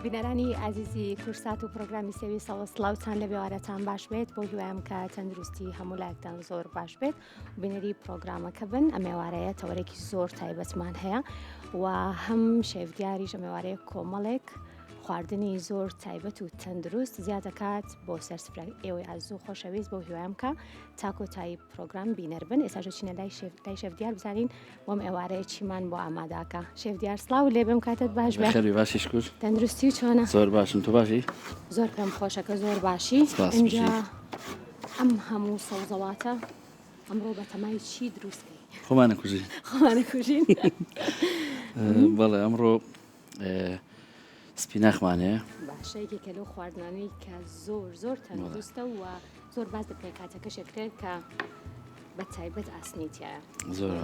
بینەرانی عزیزی کورسات و پرۆگرامی سێوی سەڵسڵاوتان لە بێوارەتان باش بێت بۆ هیوایم کە تەندروستی هەموو لایەکتان زۆر باش بێت و بینەری پرۆگرامەکە بن ئەمێوارەیە تەوەرێکی زۆر تایبەتمان هەیە و هەم شێفدیاریش ئەمێوارەیە کۆمەڵێک خواردنی زۆر تایبەت و تەندروست زیاد دەکات بۆ سەرسفرە ئێوەی ئازوو خۆشەویست بۆ هیوایم کە تاکۆتایی پرۆگرام بینەر بن. ئێستاژە چینە لای شێفدیار بزانین وەم ئێوارەیە چیمان بۆ ئاماداکە. شێفدیار سڵاو لێبێم کاتت باش بێت. خێری باشیش کرد. تەندروستی چۆنە؟ زۆر باشم. تو باشی؟ زۆر پێم خۆشەکە زۆر باشی. اینجا ئەم هەموو سەوزەواتە ئەمڕۆ بە تەمای چی دروستکەی؟ خۆمانە کوژین. خۆمانە کوژین. بەڵێ ئەمڕۆ سپیناخمانەیە. باشە یەکێکە لەو خواردنانەی کە زۆر تەندروستە و زۆر باز دەکرێت کاتەکەشێکرێت کە بە تایبەت ئاسنیتیایە. زۆر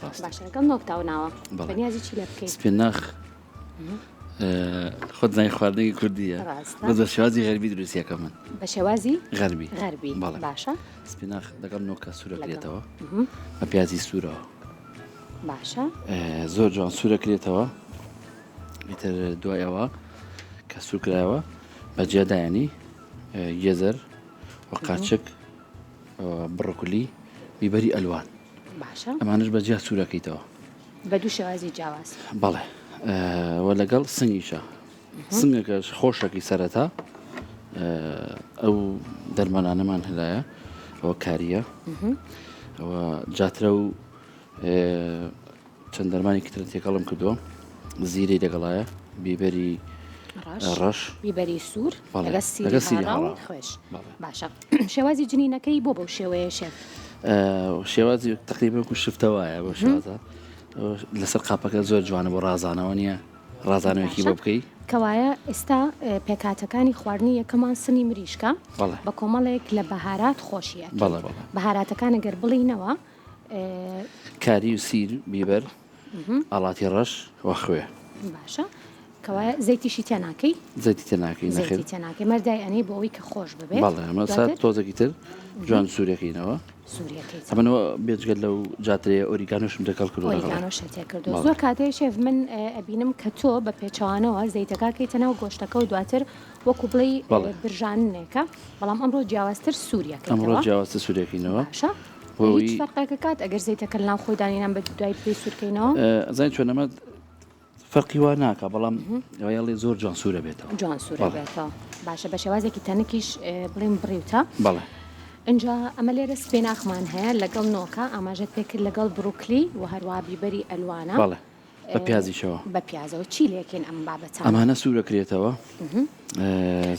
ڕاست. باشە لەگەڵ نۆکتاو ناوە بەنیازی چی لێ بکەیت؟ سپیناخ خۆت زانی خواردنێکی کوردیە. بەس بە شێوازی غەربی دروستیەکە من. بە شێوازی غەربی. باشە. سپیناخ لەگەڵ نۆکە سوورەکرێتەوە بە پیازی سوورەوە. باشە. زۆر جوان سوورەکرێتەوە. ئیتر دوایەوە کە سوورکرایەوە بەجێ دایانی گێزەر و قاچک بڕۆکولی بیبەری ئەلوان. باشە. ئەمانش بەجێ سوورەکەیتەوە بە دوو شێوازی جیاواز. بەڵێ وە لەگەڵ سنگیشە سنگەکەش خۆشەکی سەرەتا ئەو دەرمانانەمان هەلایە ئەوە کاریە ئەوە جاترە و چەند دەرمانی کترە تێکەڵم کردووە زیرەی لەگەڵایە بیبەری ڕەش بیبەری سوور لەگە سیری هەڵاو خۆش. باشە شێوازی جنینەکەی بۆ بەو شێوەیە شێف؟ شێوازی تقریبا و شفتەوەیە بۆ شێوازە لەسەر قاپەکە زۆر جوانە بۆ ڕازانەوە نییە ڕازانەوەکی بۆ بکەی کەوایە ئێستا پێکاتەکانی خواردنی یەکەمان سنی مریشکە بە کۆمەڵێک لە بەهارات خۆشیە. بەهاراتەکان ئەگەر بڵینەوە کاری و سیر بیبەر ئاڵاتی ڕەش وە خوێ. باشە کەوایە زەیتیشی تێناکەی؟ زەیتی تێناکەی نەخێت تێناکەی مەردای ئەنەی بۆ ئەوەی کە خۆش ببێت. بەڵێ ئەمە سات تۆزێکی تر جوان سوورەکەینەوە ئەمەەوە بێجگەل لەو جاترێ ئۆریگانۆشم دەکەڵ کردو زۆر کاتێ شێف من ئەبینم کە تۆ بە پێچوانەوە زەیتەکەکەیتەنەوە گۆشتەکە و دواتر وەکو بڵی برژانێکە بەڵام ئەمڕۆ جیاوازتر سووریەکە ئەمڕۆ جیاوازتر سوورەکەینەوە هیچ فەرقێکە کات ئەگەر زەیتەکە لەناو خۆی دانینان بە دوای پێی سوورکەینەوە زای چۆن ئەمە فەرقی وا ناکە بەڵام ئەوەیڵی زۆر جوان سوورە بێتەوە جوان سوورە بێتەوە. باشە بە شێوازێکی تەنکیش بڵێم بڕیوتە. بەڵێ اینجا ئەمە لێرە سپێناخمان هەیە لەگەڵ نۆکە ئاماژەت پێکرد لەگەڵ بروکلی و هەروە بیبەری ئەلوانە بە پیازیشەوە بە پیازەوە چی لێکین ئەم بابەتە ئەمانە سوورەکرێتەوە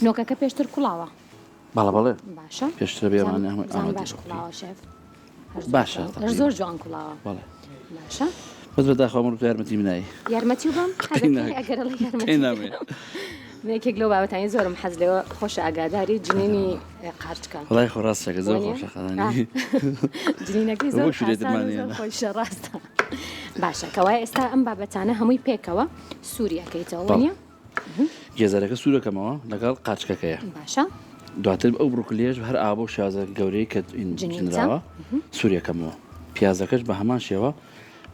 نۆکەکە پێشتر کوڵاوە. بەڵێ باشە پێشتر بێمانە باش کوڵاوە شێف باشە زۆر جوان کوڵاوە. بەڵێ باشە بەس بەداخەوە یارمەتی منایی یارمەتی بم یەکێک لەو بابەتانی زۆرم حەز لەوە خۆشە ئاگاداری جنینی قارچکە. وڵای خۆ ڕاستەکە زۆر خۆشەخەڵانی جنینەکەی زۆر خۆشە ڕاستە. باشە کەوای ئێستا ئەم بابەتانە هەمووی پێکەوە سووریەکەیتەوە نیە گێزەرەکە سوورەکەمەوە لەگەڵ قاچکەکەیە. باشە دواتر ئەو بڕوکلێش هەر ئابۆ شازە گەورەی کە جنراوە سوورەکەمەوە پیازەکەش بە هەمان شێوە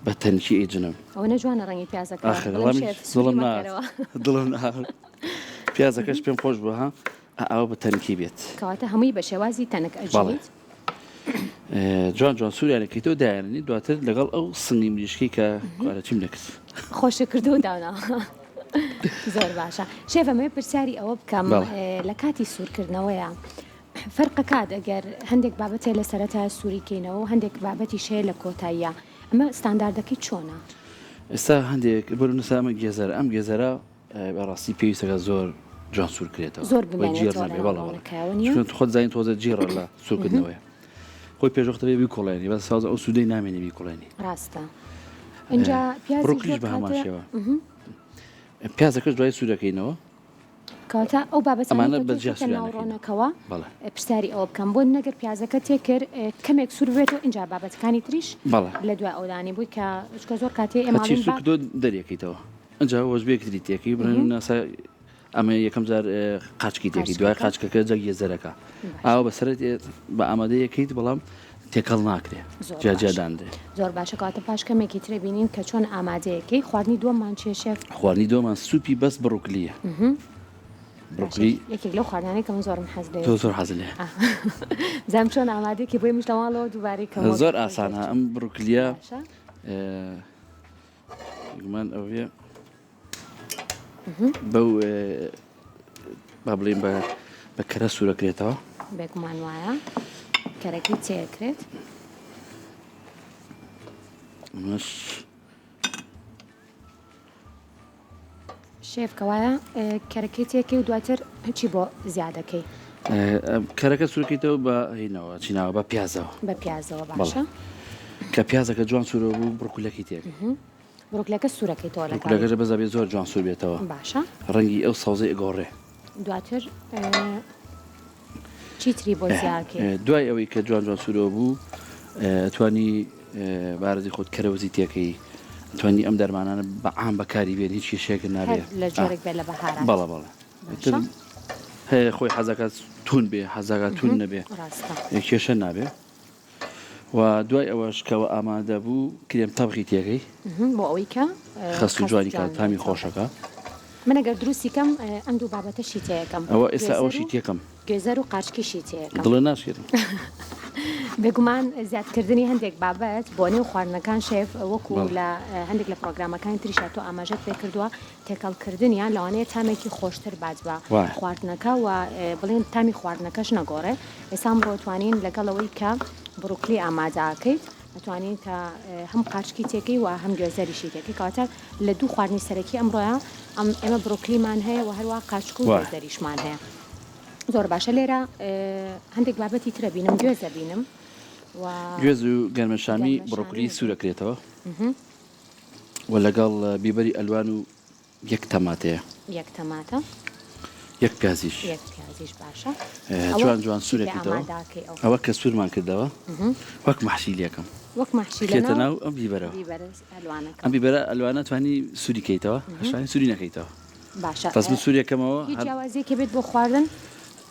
بە تەنکی ئیجنم ئەوە نەجوانە ڕەنگی پیازەکە دڵم پیازەکەش پێم خۆش بووە ئەوە بە تەنکی بێت کەواتە هەمووی بە شێوازی تەنک ئەجێت جوان جوان سووریانەکەیتەوە دایانی دواتر لەگەڵ ئەو سنگی مریشکی کە چیم نەکرد خۆشە کردو و دانا زۆر باشە. شێف ئەمەوێ پرسیاری ئەوە بکەم لە کاتی سوورکردنەوەیە فەرقەکات ئەگەر هەندێک بابەتێ لە سەرەتا سووریکەینەوە و هەندێک بابەتی شەیە لە کۆتاییە ئەمە ستانداردەکەی چۆنە؟ ئێستا هەندێک بەرو نسامە گێزەر ئەم گێزەرە بەڕاستی پێویستەکە زۆر جوان سوورکرێتەوە زۆر خۆت زین تۆزە جێڕە لە سوورکردنەوەی خۆی پێشوەختەوێ بیکۆڵێنی بە ساز ئەو سوودەی نامێنی بیکۆڵێنی ڕاستە. اینجا ڕۆکلیش بە هەمان شێوە پیازەکەش دوای سوورەکەینەوە کەواتە ئەو بابەتانە ناوڕۆنەکەوە پرسیاری ئەوە بکەم بۆ نەگەر پیازەکە تێکرد کەمێک سوور بێتەوە اینجا بابەتەکانی تریش لە دوای ئەودانی بووی کە زۆر کاتێ ئێمە دەریەکەیتەوە ئەجا وەژبێکی تری تێکی برن ناسا ئەمە یەکەم جار قاچکی تێکی دوای قاچکەکە جە گێزەرەکە ئاوە بەسەرەت بە ئامادەیەکەیت بەڵام تێکەڵ ناکرێ جاجادان دێ زۆر باشە کاتە پاش کەمێکی ترێ بینین کە چۆن ئامادەیەکەی خواردنی دووەمان چێ شێف خواردنی دۆمان سوپی بەس بڕوکلیە بڕوکلی یەکێک لەو خواردانەی کەم زۆرم حەز لێ تۆ زۆر حەز لێ زەم چۆن ئامادەیەکی بۆی مشتەوانەوە دووبارەی کەم زۆر ئاسانە ئەم بڕوکلیە گومان ئەوێ بەو با بڵێن بە کەرە سوورەکرێتەوە بێگومان وایە کەرەکەی چێکرێت مش شێف کەوایە کەرەکەی تێکی و دواتر هەچی بۆ زیادەکەی کەرەکە سوورەکەیتەوە بە هینەوە چیناوە بە پیازەوە بە پیازەوە باشە کە پیازەکە جوان سوورەوە بوو بڕکولەکەی تێک بڕوکلەکە سوورەکەی تۆ لەگەڵ بڕکولەکەش بەزە بێت زۆر جوان سوور بێتەوە باشە ڕەنگی ئەو سەوزەی ئەگۆڕێ دواتر چیتری بۆ زیاکەی دوای ئەوەی کە جوان جوان سوورەوە بوو توانی بارزی خۆت کەرەوەزی تێکەی توانی ئەم دەرمانانە بە عام بەکاری بێن هیچ کێشێک نابێت لە جۆرێک بێت لە بەهاران بەڵە بەڵە هەیە خۆی حەزەکە تون بێ حەزەکە تون نەبێ کێشە نابێ و دوای ئەوەش کەەوە ئامادە بوو کرێم تەبخی تێگەی بۆ ئەوەی کە خەست و جوانی کات تامی خۆشەکە من ئەگەر دروستی کەم ئەم دوو بابەتەشی تێیەکەم ئەوە ئێستا ئەوەشی تێکەم گێزەر و قاچکیشی تێیەکەم دڵە ناشێتم بێگومان زیادکردنی هەندێک بابەت بۆ نێو خواردنەکان شێف وەکو لە هەندێک لە پرۆگرامەکانی تریشا تۆ ئاماژەت پێ کردووە تێکەڵکردنیان لەوانەیە تامێکی خۆشتر بات بە خواردنەکە و بڵێن تامی خواردنەکەش نەگۆڕێ ئێستا ڕۆتوانین لەگەڵەوەی کە بڕوکلی ئامادەکەیت ئەتوانین کە هەم قاچکی تێکەی و هەم گوێزەریشی تێکی کاتە لە دوو خواردنی سەرەکی ئەمڕۆیە ئێمە بڕوکلیمان هەیە و هەروە قاچک و گوێزەریشمان هەیە زۆر باشە لێرە هەندێک بابەتی ترە بینم گوێزە بینم گوێز و گەرمەشامی بڕۆکلی سوورەکرێتەوە و لەگەڵ بیبەری ئەلوان و یەک تەماتەیە یەک تەماتە یەک پیازیش باشە جوان جوان سوورێکیتەوە ئەوە کە سوورمان کردەوە وەک مەحشیلەکەم وەک مەحشیلێتە ناو ئەم بیبەرەوە ئەم بیبەرە ئەلوانە توانی سووریکەیتەوە هەشانی سووری نەکەیتەوە باشە تەسم سووریەکەمەوە هیچ جیاوازیەکە بێت بۆ خواردن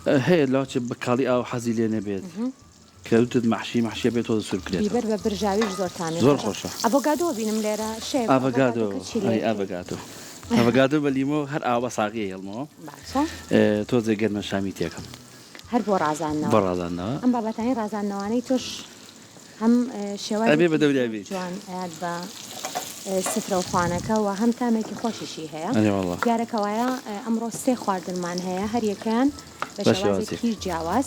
هەیە لاچ بەکاڵی ئاو حەزی لێ نەبێت کەوتت مەحشیە بێت تۆ سوورکرێت بیبەر بە برژاویش زۆرتانێت زۆر خۆشە ئەڤۆکادۆ بینم لێرە شێف ئەڤۆکادۆ بە لیمۆ هەر ئاوە ساغیە هێڵمەوە تۆزێ گەرمەشامی تێکەم هەر بۆ ڕازاندنەوە ئەم بابەتانی ڕازاندنەوەی تۆش هەم شێوازی بە دەوریابی جوان بە سفرەوخوانەکە و هەم تامێکی خۆشیشی هەیە دیارەکەوایە ئەمڕۆ سێ خواردنمان هەیە هەر یەکەن بە شێوازێکی جیاواز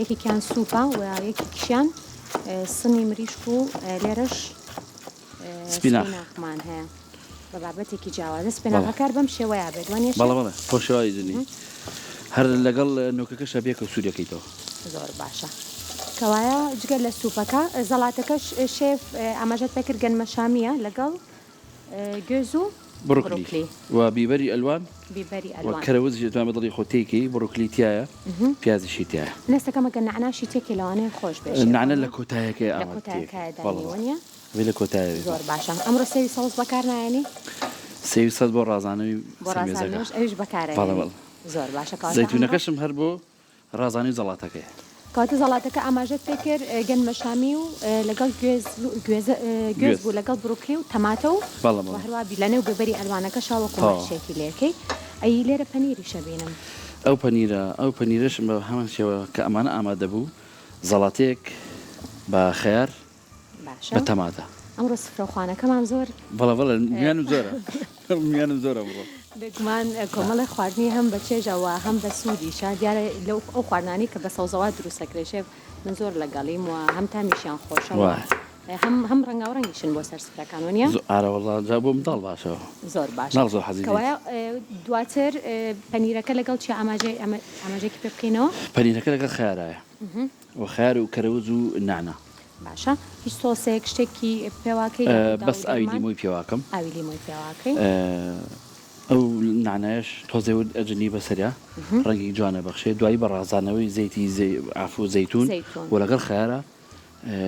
یەکێکیان سوپە و یەکێکیشیان سنی مریشک و لێرەش سپیناخمان هەیە بە بابەتێکی جیاوازە سپیناخەکار بەم شێوەیە بێت بەڵێ خۆشەوای دنی هەر لەگەڵ نۆکەکەشە بێکە سوورەکەیتەوە زۆر باشە کەوایە جگە لە سوپەکە زەڵاتەکەش شێف ئاماژەت پێکرد گەنمەشامیە لەگەڵ گوێز و بڕوکلی و بیبەری ئەلوان کەرەوەزی توان بەدڵی خۆتێکی بڕوکلی تایە پیازیشی تایە نستەکەمەکە نعناشی تێکی لەوانەیە خۆش بێت نعنە لە کۆتایەکەی ئامادەیە لە کۆتایە زۆر باشە ئەمڕۆ سێوی سەوز بەکار نایەنی سێوی سەد بۆ ڕازانەوەی ئەوش بەکارە زۆر باشە زەیتونەکەشم هەر بۆ ڕازانی زەڵاتەکەی کاتە زەڵاتەکە ئاماژەت پێکرد گەنمەشامی و لەگەڵ گوێز بوو لەگەڵ بڕوکلی و تەماتە و هەروە بیلەنێ و ببەری ئەلوانەکە شاوەکو ماشێکی لێکەی ئەی لێرە پەنیریشە بینم ئەو پەنیرەش بە هەمان شێوە کە ئەمانە ئامادە بوو زەڵاتێک بە خەیار بە تەماتە ئەمڕۆ سفرەوخوانەکەمان زۆر میانم زۆرە بڕۆ بێگومان کۆمەڵی خواردنی هەم بە چێژەوە هەم بە سوودیشە دیارە لەو ئەو خواردنانی کە بە سەوزەوات دروستەکرێشێ من زۆر لەگەڵیم و هەم تامیشیان خۆشەوە هەم ڕەنگا و ڕەنگیشن بۆ سەر سفرەکانونیە ئارەوەڵا بۆ منداڵ باشەوە زۆر باش زۆر حەزیکەوایە دواتر پەنیرەکە لەگەڵ چی ئاماژەیەکی پێ بکەینەوە پەنیرەکە لەگەڵ خیارایە و خیار و کەرەوز و نعنە باشە هیچ سۆسێک شتێکی پێواکەی بەس ئاوی لیمۆی پێواکەم ئاوی لیمۆی پێواکەی ئەو نعنایش تۆزێود ئەجنی بەسەریا ڕەنگی جوانە بەخشێ دوایی بە ڕازانەوەی زەیتی ئافو زەیتون و لەگەڵ خیارە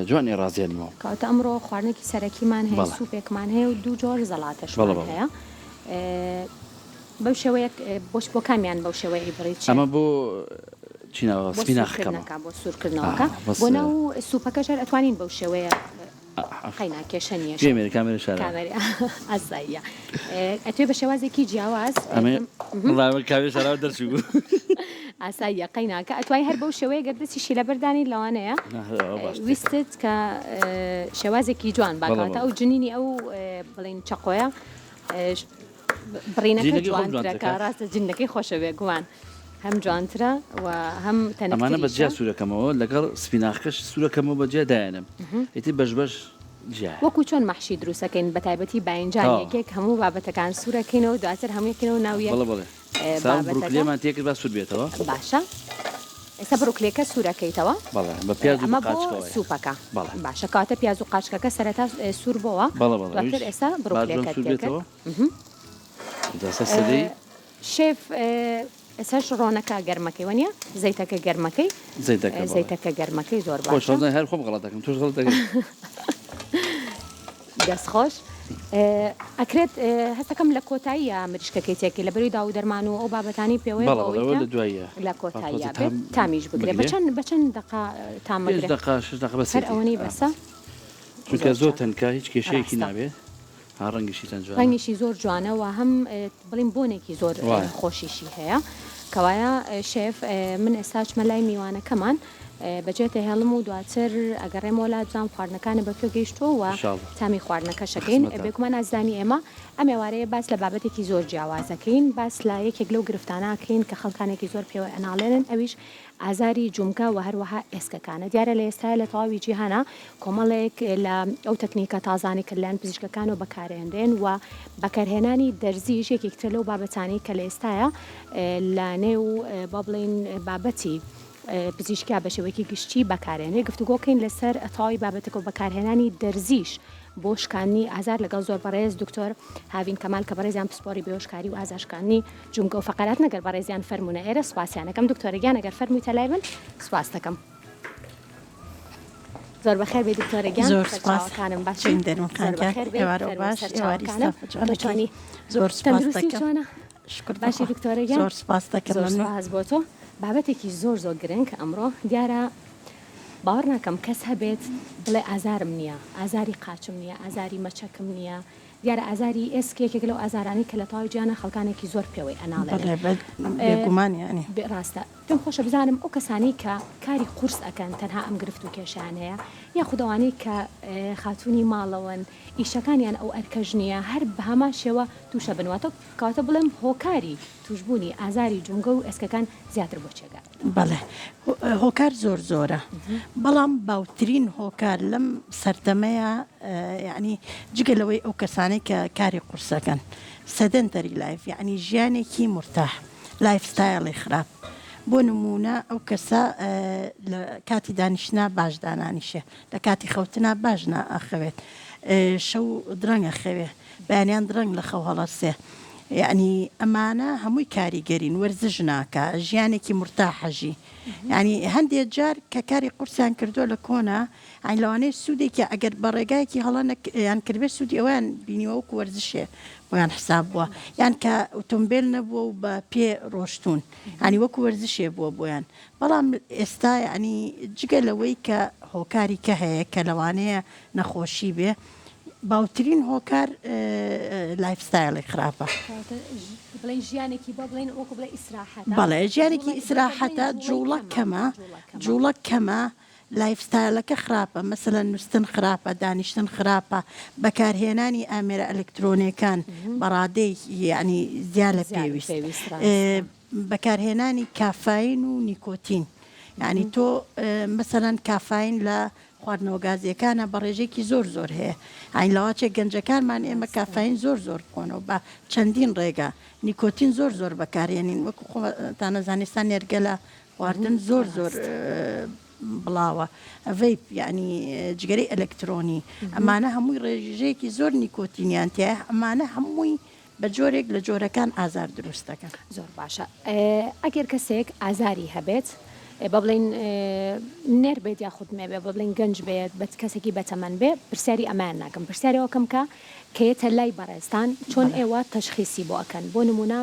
جوانی ڕازیانەوە کاتە ئەمڕۆ خواردنێکی سەرەکیمان هەیە سوپێکمان هەیە و دوو جۆر زەڵاتەشمان هەیە بەو شێوەیە بۆ کامیان بەو شێوەیە بڕیت ئەمە بۆ چینەوە سپیناخەکەمە بۆ سوورکردنەوەکە بۆ ناو سوپەکەشار ئەتوانین بەو شێوەیە قەینا کێشە نیە کامێرە شارە ئاساییە ئەتوێ بە شێوازێکی جیاواز کاوێ شارا دەرچوو ئاساییە قەیناکە ئەتوای هەر بەو شێوەیە گەردەسیشی لەبەردانی لەوانەیە ویستت کە شێوازێکی جوان باکاتە ئەو جنینی ئەو بڵین چەقۆیە بڕینەکە جوانترەکە ڕاستە جنەکەی خۆشەوێ گوان هەم جوانترە و هەم تەنەکتریشە ئەمانە بەجیا سوورەکەمەوە لەگەڵ سپیناخەکەش سوورەکەمەوە بەجیا دایەنم ئیتی بەش جیای وەکو چۆن مەحشی دروستەکەین بە تایبەتی باینجان یەکێک هەموو بابەتەکان سوورەکەینەوە دواتر هەموویەکەینەوە ناویە بڕوکلێمان تێکرد با سوور بێتەوە باشە ئێستا بڕوکلێکە سوورەکەیتەوە بە پیاز ئەمە بۆ سوپەکە باشە کاتە پیاز و قاچکەکە سەرەتا سوور بۆەوە دواتر ئێستا بڕوکلێکە تێکرد شێف ئێساش ڕۆنەکە گەرمەکەی وەنیە زەیتەکە گەرمەکەی زەیتەکە گەرمەکەی زۆر باشە هەر خۆم غەڵەتەکەم توش غەڵەتەکەم دەستخۆش ئەکرێت هەستەکەم لە کۆتاییە مریشکەکەی تێکی لە بەروی داو دەرمان و ئەو بابەتانی پێوەیە لە کۆتاییە تامیش بگرێت بەچەند دقا تامەگرێت هەر ئەوەی بەسە چونکە زۆر تەنکا هیچ کێشەیەکی نابێت ڕەنگیشی تەنجوان ڕەنگیشی زۆر جوانەوە هەم بڵین بۆنێکی زۆر خۆشیشی هەیە کەوایە شێف من ئێستا چمە لای میوانەکەمان بەجێتە هێڵم و دواتر ئەگەڕێمەوە لا بزانام خواردنەکانە بەکوێ گەیشتووە و تامی خواردنەکە شەکەین بێگومان ئازانی ئێمە ئەم ێوارەیە باس لە بابەتێکی زۆر جیاوازەکەین باس لە یەکێک لەو گرفتانەکەین کە خەڵکانێکی زۆر پێوە ئەناڵێنن ئەویش ئازاری جومکە و هەروەها ئێسکەکانە دیارە لە ئێستا لە تەواوی جیهانە کۆمەڵێک لە ئەو تەکنیکە تازانی کردیان پزیشکەکان و بەکارهێنرێن و بەکارهێنانی دەرزیش یەکێکتر لەو بابەتانی کە لە ئێستاە لە نێو با بڵین بابەتی پزیشکیا بە شێوەیەکی گشتی بەکارهێنێ گفتوگۆکەین لەسەر ئەتاوی بابەتەکە و بەکارهێنانی دەرزیش بۆ شکانی ئازار لەگەڵ زۆر بەڕێز دکتۆر هاوین کەمال کە بەڕێزیان پسپۆری بێهۆشکاری و ئازاشکانی جومگە و فەقەرات نەگەر بەڕێزیان فەرمونە ئێرە سواسیانەکەم دکتۆرەگیان ئەگەر فەرموویتە لای بن سواس دەکەم زۆر بەخێر بێ دکتۆرەگیان زۆر سپاسکانم باشین دەرمەکانیوارە باش ئێواری زۆر سپاس دەکەم باشی دکتۆرەگیان زۆر سپاس دەکەم سپاس بۆ تۆ بابەتێکی زۆر گرنگ ئەمڕۆ دیارە باوەڕ ناکەم کەس هەبێت بڵێ ئازارم نییە ئازاری قاچم نییە ئازاری مەچەکم نییە دیارە ئازاری ئێسکێکێک لەو ئازارانی کە لە تاوی جیانە خەڵکانێکی زۆر پێوەی ئەناڵێگومانیانی ڕاستە پێم خۆشە بزانم ئەو کەسانی کە کاری قورس ئەکەن تەنها ئەم گرفت و کێشانەیە یا خودەوانی کە خاتونی ماڵەوەن ئیشەکانیان ئەو ئەرکەژ نییە هەر بە هەمان شێوە تووشە بنواتە کاتە بڵێم هۆکاری توشببوونی ئازاری جومگە و ئێسکەکان زیاتر بۆ چێگات بەڵێ هۆکار زۆرە بەڵام باوترین هۆکار لەم سەردەمەیە یعنی جگەلەوەی ئەو کەسانی کە کاری قورسەکەن سەدەنتەری لایف یعنی ژیانێکی مرتاح لایف ستایلی خراپ بۆ نمونە ئەو کەسە لە کاتی دانیشتنا باش دانانیشێ لە کاتی خەوتنا باش ناخەوێت شەو درەنگە خەوێ بەیانیان درەنگ لە خەو هەڵەسێ یعنی ئەمانە هەمووی کاریگەرین وەرزش ناکە ژیانێکی مرتاحەژی ینی هەندێک جار کە کاری قورسیان کردو لە کۆنا ئەین لەوانەیە سوودێکی ئەگەر بە ڕێگایەکی هەڵە یان کردبێت سوودی ئەویان بینیوە وەکو وەرزشێ بۆیان حساب بووە یان کە ئۆتۆمبیل نەبووە و بە پێ ڕۆشتون ینی وەکو وەرزشێ بووە بۆیان بەڵام ئێستا ینی جگە لەوەی کە هۆکاری کە هەیە کە لەوانەیە نەخۆشی بێ باوترین هۆکار لایفستایلی خراپە بەڵێ ژیانێکی ئیسراحەتە جوڵە کەمە لایفستایلەکە خراپە مەسەلەن نووسن خراپە دانیشتن خراپە بەکارهێنانی ئامێرە ئەلکترۆنیەکان بەڕادەی ینی زیاد لە پێویست بەکارهێنانی کافین و نیکۆتین ینی تۆ مەسەلەن کافین لە خواردنەوە گازیەکانە بە ڕێژێکی زۆر هەیە ئاین لەواچێک گەنجەکانمان ئێمە کافین زۆر بخۆنەوە بە چەندین ڕێگە نیکۆتین زۆر بەکارێنین وەکو خۆتانەزانستان نێرگە لە خواردن زۆر بڵاوە ڤیپ یعنی جگەری ئەلکترۆنی ئەمانە هەمووی ڕێژەیەکی زۆر نیکۆتینیان تایە ئەمانە هەمووی بە جۆرێک لە جۆرەکان ئازار دروست دەکەن زۆر باشە ئەگەر کەسێک ئازاری هەبێت بە بڵین نێر بێت یاخود مێبێ بە بڵین گەنج بێت بە کەسێکی بەتەمەەن بێ پرسیاری ئەمان ناکەم پرسیارەوەکەم کە کەیتە لای بەڕێستان چۆن ئێوە تەشخیصی بۆ ئەکەن بۆ نمونە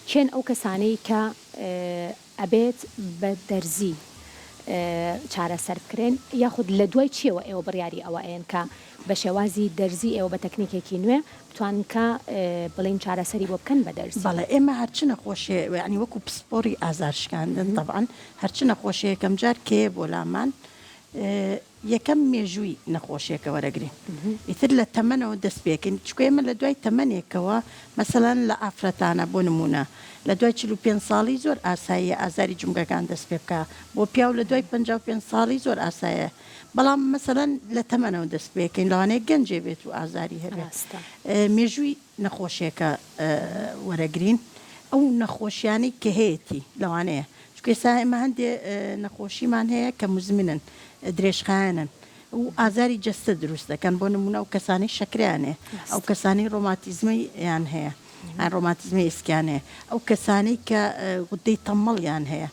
کێن ئەو کەسانەی کە ئەبێت بە دەرزی چارەسەر بکرێن یاخود لە دوای چیەوە ئێوە بڕیاری ئەوە ئەیەن کە بە شێوازی دەرزی ئێوە بە تەکنیکێکی نوێ بتوان کە بڵین چارەسەری بۆ بکەن بە دەرزی بەڵێ ئێمە هەرچی نەخۆشیە ینی وەکو پسپۆری ئازارشکاندن طبعاً هەرچی نەخۆشیە یەکەم جار کێ بۆ لامان یەکەم مێژووی نەخۆشیەکە وەرەگرین ئیتر لە تەمەنەوە دەست پێکەین چکە ئێمە لە دوای تەمەنێکەوە مەسەلەن لە ئافرەتانە بۆ نمونە لە دوای 45 ساڵی زۆر ئاساییە ئازاری جومگەکان دەست پێ بکە بۆ پیاو لە دوای 55 ساڵی زۆر ئاسایە بەڵام مەسەلەن لە تەمەنەوە دەست پێکەین لەوانەیە گەنجێ بێت و ئازاری هەبێت مێژووی نەخۆشیەکە وەرەگرین ئەو نەخۆشیانەی کە هەیەی لەوانەیە چکە ئێستا ئێمە هەندێ نەخۆشیمان هەیە کە مزمنن درێژخایەنن و ئازاری جەستە دروست دەکەن بۆ نمونە ئەو کەسانی شەکریانێ ئەو کەسانی ڕۆماتیزمی یان هەیە ڕۆماتیزمی ئسکیانەیە ئەو کەسانەی کە غودەی تەمەڵیان هەیە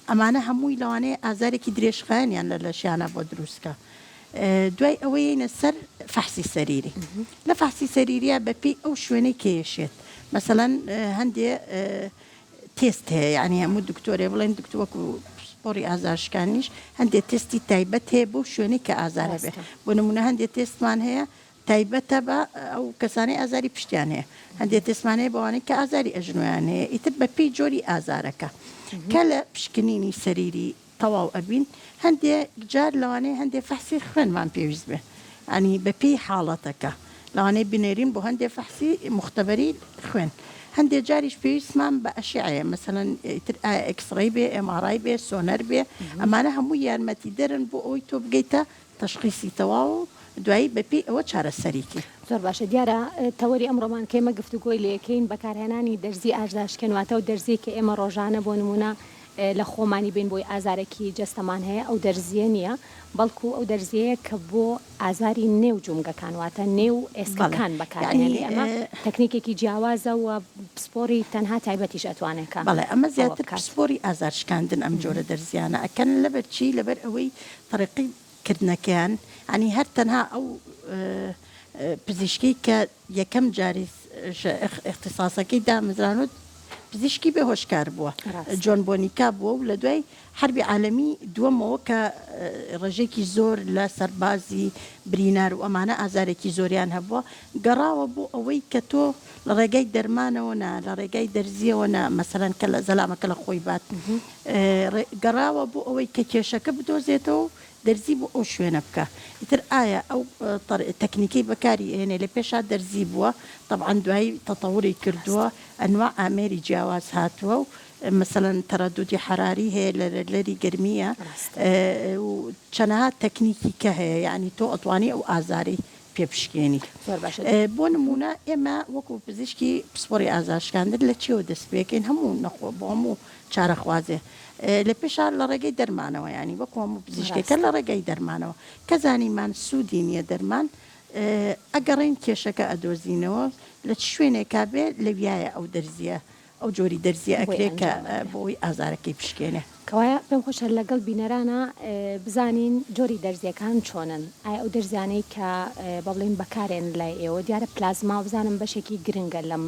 ئەمانە هەمووی لەوانەیە ئازارێکی درێژخایەنیان لە لەشیانە بۆ دروستکە دوای ئەوەیە سەر فەحسی سەریری لە فەحسی سەریریە بەپێی ئەو شوێنەی کێشێت مەسەلەن هەندێ تێست هەیە یعنی هەموو دکتۆرێ بڵێن دکتۆرەکو پۆری ئازارشکانیش هەندێک تستی تایبەت هەیە بۆ شوێنی کە ئازارە بێ بۆ نمونە هەندێک تستمان هەیە تایبەتە بە ئەو کەسانی ئازاری پشتیان هەیە هەندێک تستمانەیە بەوانەی کە ئازاری ئەژنۆیان هەیە ئیتر بەپێی جۆری ئازارەکە کە لە پشکنینی سەریری تەواو ئەبین هەندێک جار لەوانەیە هەندێک فەحسی خوێنمان پێویست بێ ئەنی بەپێی حاڵەتەکە لەوانەیە بنێرین بۆ هەندێک فەحسی مختبەری خوێن هەندێک جاریش پێویستمان بە ئەشعەیە مەسەلەن ئەکسڕەی بێ ئێمارای بێ سۆنەر بێ ئەمانە هەموو یارمەتی دەرن بۆ ئەوی تۆ بگەیتە تەشخیصی تەواو دوایی بەپێی ئەوە چارەسەریکی زۆر باشە دیارە تەوەری ئەمڕۆمان کە ئێمە گفتوگۆی لەکەین بەکارهێنانی دەرزی ئاژداشکەنواتە و دەرزی کە ئێمە ڕۆژانە بۆ نمونە لە خۆمانی بین بۆی ئازارێکی جەستەمان هەیە ئەو دەرزیە نییە بەڵکو ئەو دەرزیەیە کە بۆ ئازاری نێو جومگەکان واتە نێو ئێسکەکان بەکارهێنێ ئەمە تەکنیکێکی جیاوازە و پسپۆری تەنها تایبەتیش ئەتوانێت بەڵێ ئەمە زیاتر پسپۆری ئازارشکاندن ئەم جۆرە دەرزیانە ئەکەن لەبەر چی لەبەر ئەوەی تەرەقی کردنەکەیان ئەنی هەر تەنها ئەو پزیشکی کە یەکەم جاری اختصاسەکەی دامەزرانوت پزیشکی بێ هۆشکار بووە جۆن بۆنیکا بووە و لە دوای حربی عالەمی دووەمەوە کە ڕێژێکی زۆر لە سەربازی برینار و ئەمانە ئازارێکی زۆریان هەبووە گەڕاوە بۆ ئەوەی کە تۆ لە ڕێگای دەرمانەوە نا لە ڕێگای دەرزیەوە نا مەسەلەن کە لە زەلامەکە لە خۆی بات گەڕاوە بۆ ئەوەی کە کێشەکە بدۆزێتەوە دەرزی بۆ ئەو شوێنە بکە ئیتر ئایا ئەو تەکنیکەی بەکاری هێنێ لە پێشا دەرزی بووە طبعا دوایی تەتەوری کردووە ئەنواع ئامێری جیاواز هاتووە و مثلەن تەرەدودی حراری هەیە لەری گرمیە و چەنەها تەکنیکی کە هەیە یعنی تۆ ئەتوانی ئەو ئازاری پێپشکێنی بۆ نمونە ئێمە وەکو پزیشکی پسپۆری ئازارشکاندن لە چێوە دەست پێکەین هەموو نەخۆ بۆ هەموو چارەخوازێ لە پێشان لە ڕێگەی دەرمانەوە ینی وەکو هەموو پزیشکەکە لە ڕێگەی دەرمانەوە کە زانیمان سوودی نییە دەرمان ئەگەڕین کێشەکە ئەدۆزینەوە لە چ شوێنێکا بێ لەویایە ئەو دەرزیە ئەو جۆری دەرزیە ئەکرێت کە بۆی ئازارەکەی پشکێنێ کەوایە پێم خۆشە لەگەڵ بینەرانە بزانین جۆری دەرزیەکان چۆنن ئایا ئەو دەرزیانەی کە بە بڵین بەکارێن لای ئێوە دیارە پلازما بزانم بەشێکی گرنگە لەم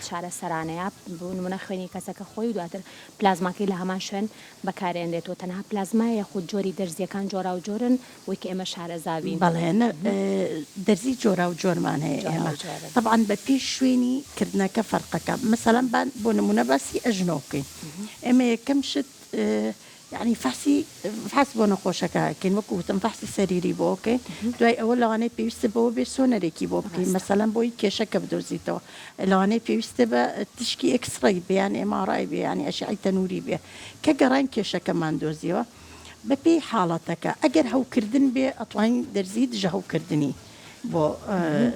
چارە سەرانەیە بۆ نمونە خوێنی کەسەکە خۆی دواتر پلازماکەی لە هەمان شوێن بەکارێنرێتەوە تەنها پلازمایە خود جۆری دەرزیەکان جۆرا و جۆرن وی کە ئێمە شارەزاوین بەڵێنە دەرزی جۆرا و جۆرمان هەیە ئێمە طبعا بە پێش شوێنی کردنەکە فەرقەکە مەسەلەن بۆ نمونە باسی ئەژنۆکەین ئێمە یەکەم شت يعني فحص بۆ نەخۆشەکەکەین وەکو وتم فحصی سەریری بۆکەین دوای ئەوە لەوانەیە پێویستە بەوە بێ سۆنەرێکی بۆ بکەین مەسەلەن بۆی کێشەکە بدۆزیتەوە لەوانەیە پێویستە بە تشکی ئەکسڕەی بیان ئێمارای بێ ینی ئەشعەی تەنووری بێ کە گەڕان کێشەکەمان دۆزیەوە بەپێی حاڵەتەکە ئەگەر هەوکردن بێ ئەتوانین دەرزی دژە هەوکردنی بۆ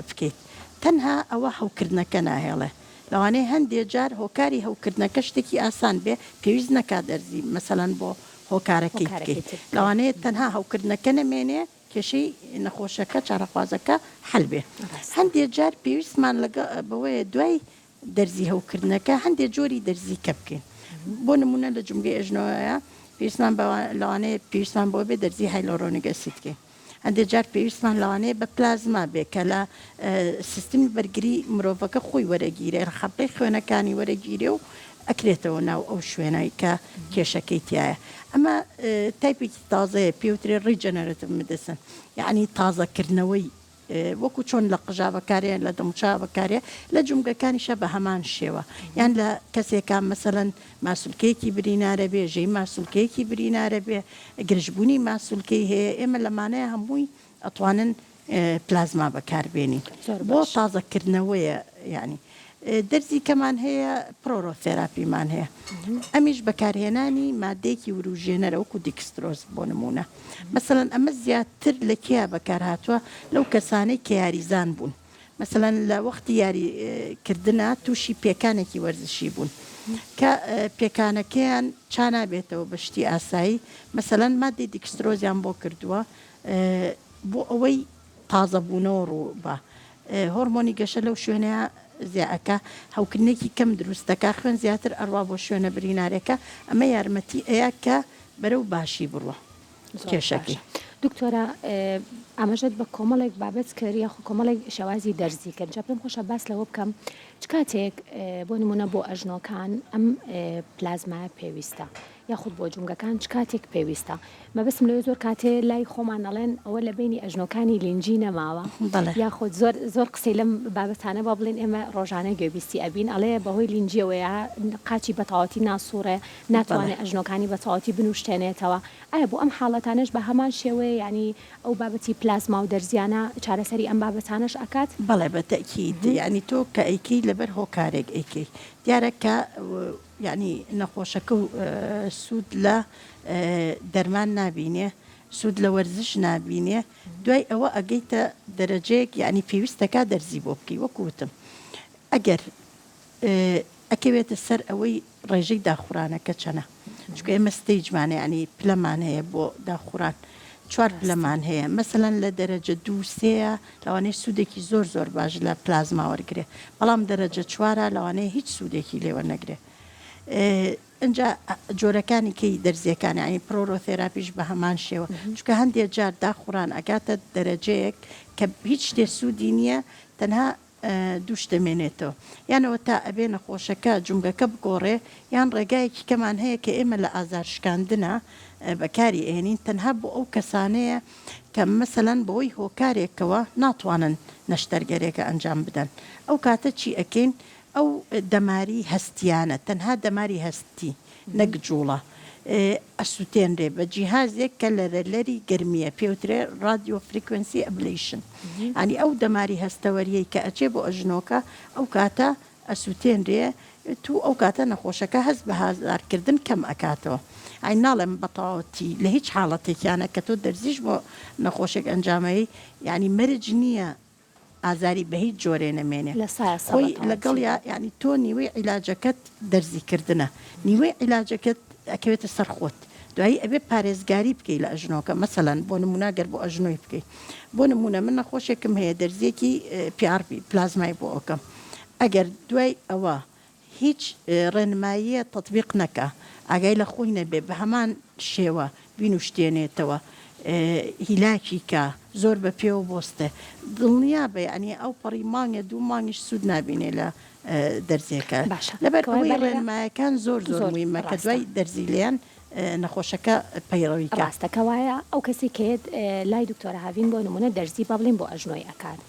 بکەیت تەنها ئەوە هەوکردنەکە ناهێڵێ لەوانەیە هەندێک جار هۆکاری هەوکردنەکە شتێکی ئاسان بێ پێویست نەکا دەرزی مەسەلەن بۆ هۆکارەکەی بکەیت لەوانەیە تەنها هەوکردنەکە نەمێنێ کێشەی نەخۆشەکە چارەخوازەکە حەل بێ هەندێک جار پێویستمان بەوەیە دوای دەرزی هەوکردنەکە هەندێک جۆری دەرزی کە بکەین بۆ نمونە لە جومگەی ئەژنۆیە پێویستمان لەوانەیە پێویستمان بۆ بێ دەرزی هایلۆرۆنیک ئەسید بکەین هەندێک جار پێویستمان لەوانەیە بە پلازما بێ کە لە سیستمی بەرگری مرۆڤەکە خۆی وەرەگیرێ خەپەی خوێنەکانی وەرەگیرێ و ئەکرێتەوە ناو ئەو شوێنەی کە کێشەکەی تایە ئەمە تایپێکی تازەیە پێوترێ ڕیجەنەرێتیڤ مدیسن یعنی تازەکردنەوەی وەکو چۆن لە قژا بەکارێن لە دەموچا بەکارێ لە جومگەکانیشە بە هەمان شێوە یان لە کەسێکان مەسەلەن ماسوولکەیەکی برینارە بێ ژەی ماسوولکەیەکی برینارە بێ گرژبوونی ماسوولکەی هەیە ئێمە لەمانەیە هەمووی ئەتوانن پلازما بەکاربێنین بۆ تازەکردنەوەیە یعنی دەرزی کەمان هەیە پرۆرۆثێراپیمان هەیە ئەمیش بەکارهێنانی مادەیەکی وروژێنەرە وەکو دیکسترۆز بۆ نمونە مەسەلەن ئەمە زیاتر لە کێیا بەکارهاتووە لەو کەسانەی کە یاریزان بوون مەسەلەن لە وەختی یاریکردنە تووشی پێکانێکی وەرزشی بوون کە پێکانەکەیان چا نابێتەوە بەشتی ئاسایی مەسەلەن مادەی دیکسترۆزیان بۆ کردووە بۆ ئەوەی تازەبوونەوە ڕوو بە هۆرمۆنی گەشە لەو شوێنەیە زیاکە هەوکردنێکی کەم دروستەکە خوێن زیاتر ئەڕوا بۆ شوێنە برینارێکە ئەمە یارمەتی ئەیە کە بەرەو باشی بڕوە کێشەکەی دکتۆرە ئاماژەت بە کۆمەڵێک بابەت کرد یاخۆ کۆمەڵێک شێوازی دەرزی کرد جا پێم خۆشە باس لەوە بکەم چ کاتێک بۆ نمونە بۆ ئەژنۆکان ئەم پلازمایە پێویستە یاخود بۆ جونگەکان چ کاتێک پێویستە مەبەستم لەوێ زۆر کاتێ لای خۆمان دەڵێن ئەوە لە بینی ئەژنۆکانی لینجی نەماوە یاخود زۆر قسەی لەم بابەتانە با بڵێن ئێمە ڕۆژانە گوێبیستی ئەبین ئەڵێ بەهۆی لینجیەوەیە قاچی بەتەواوەتی ناسوورێ ناتوانێت ئەژنۆکانی بەتەواوەتی بنوشتێنێتەوە ئایا بۆ ئەم حاڵەتانەش بە هەمان شێوەیە ینی ئەو بابەتی پلازما و دەرزیانە چارەسەری ئەم بابەتانەش ئەکات بەڵێ بەتەکید ینی تۆ کە ئەیکەی لەبەر هۆکارێک ئەیکەی دیارە کە یعنی نەخۆشەکە و سوود لە دەرمان نابینێ سوود لە وەرزش نابینێ دوای ئەوە ئەگەیتە دەرەجەیەک یعنی پێویستەکە دەرزی بۆ بکەی وەکوتم ئەگەر ئەکەوێتە سەر ئەوەی ڕێژەی داخورانەکە چەنە چکە ئێمە ستەیجمانە ینی پلەمان هەیە بۆ داخوران 4 پلەمان هەیە مەسەلەن لە دەرەجە 2-3 لەوانەیە سوودێکی زۆر باش لە پلازما وەرگێ بەڵام دەرەجە 4 لەوانەیە هیچ سوودێکی لێوە نەگرێ ئەجا جۆرەکانی کەی دەرزیەکانی ینی پرۆرۆثێراپیش بە هەمان شێوە چکە هەندێک جار داخوران ئەگاتە دەرەجەیەک کە هیچ شتێ سوودی نییە تەنها دووش دەمێنێتەوە یانەوە تا ئەبێ نەخۆشەکە جونگەکە بگۆڕێ یان ڕێگایەکی کەمان هەیە کە ئێمە لە ئازارشکاندنە بەکاری ئێنین تەنها بۆ ئەو کەسانەیە کە مەسەلەن بۆی هۆکارێکەوە ناتوانن نەشتەرگەرێکە ئەنجام بدەن ئەو کاتە چی ئەکەین ئەو دەماری هەستیانە تەنها دەماری هەستی نەگجوڵە ئەسووتێنرێ بە جیهازێک کە لەرەلەری گرمیە پێوترێ رادیۆ فریکوێنسی ئەبلیشن ئەنی ئەو دەماری هەستەوەریەی کە ئەچێ بۆ ئەژنۆکە ئەو کاتە ئەسووتێنرێ تو ئەو کاتە نەخۆشەکە هەست بە هازارکردن کەم ئەکاتەوە ئای ناڵێم بەتەواوەتی لە هیچ حاڵەتێکیانە کە تۆ دەرزیش بۆ نەخۆشێک ئەنجامایی ینی مەرج نییە ئازاری بە هیچ جۆرێ نەمێنێ خۆی لەگەڵ ینی تۆ نیوەی عیلاجەکەت دەرزیکردنە نیوەی عیلاجەکەت ئەکەوێتە سەرخۆت دوایی ئەبێ پارێزگاری بکەی لە ئەژنۆکە مەسەلەن بۆ نموناگەر بۆ ئەژنۆی بکەیت بۆ نمونە من نەخۆشێکم هەیە دەرزیەکی PRP پلازمای بۆ ئەوکەم ئەگەر دوای ئەوە هیچ ڕێنماییە تەطبیق نەکە ئاگای لە خۆی نەبێ بە هەمان شێوە بینوشتێنێتەوە هیلاکی کە زۆر بە پێوە بۆستە دڵنیا بێ ئەنی ئەو پەڕی مانگە 2 مانگیش سوود نبینێ لە دەرزیەکە لەبەر ئەوەی ڕێنمایەکان زۆر مویمە کە دوای دەرزیلیان نەخۆشەکە پەیڕەوی ڕاستەکە وایە ئەو کەسی کێت لای دکتۆرە هاوین بۆ نمونە دەرزی با بڵێن بۆ ئەژنۆی ئەکات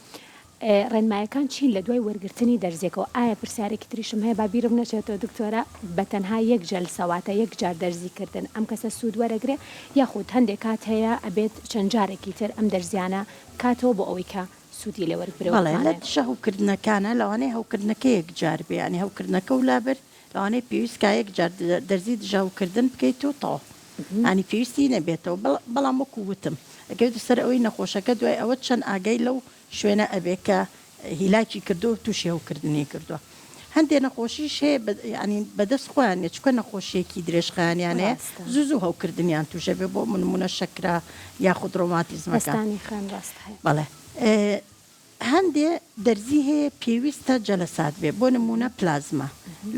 ڕێنمایەکان چین لە دوای وەرگرتنی دەرزێکەوە ئایا پرسیارێکی تریشم هەیە با بیرم نەچێتەوە دکتۆرە بە تەنها یەک جەلسەواتە یەک جار دەرزیکردن ئەم کەسە سوود وەرەگرێ یاخود هەندێک کات هەیە ئەبێت چەند جارێکی تر ئەم دەرزیانە کاتەوە بۆ ئەوەی کە سوودی لێ وەرگرێت لە دشە هەوکردنەکانە لەوانەیە هەوکردنەکە یەک جار بێ ینی هەوکردنەکە و لابەر لەوانەیە پێویست کا یەک جار دەرزی دژاوکردن بکەیت و تەواو ئەنی پێویستی نەبێتەوە بەڵام وەکو وتم ئەگەوێتە سەر ئەوەی نەخۆشەکە دوای ئەوە چەند ئاگای لەو شوێنە ئەبێ کە هیلاکی کردو و تووشی هەوکردنی کردووە هەندێک نەخۆشیش هەیە ینی بەدەست خۆیان چکە نەخۆشیەکی درێژخانیانەیە زوو هەوکردنیان تووشە بێ بۆ منمونە شەکرا یاخود ڕۆماتیزمەکانی بەڵێ هەندێ دەرزی هەیە پێویستە جەلەسات بێ بۆ نمونە پلازما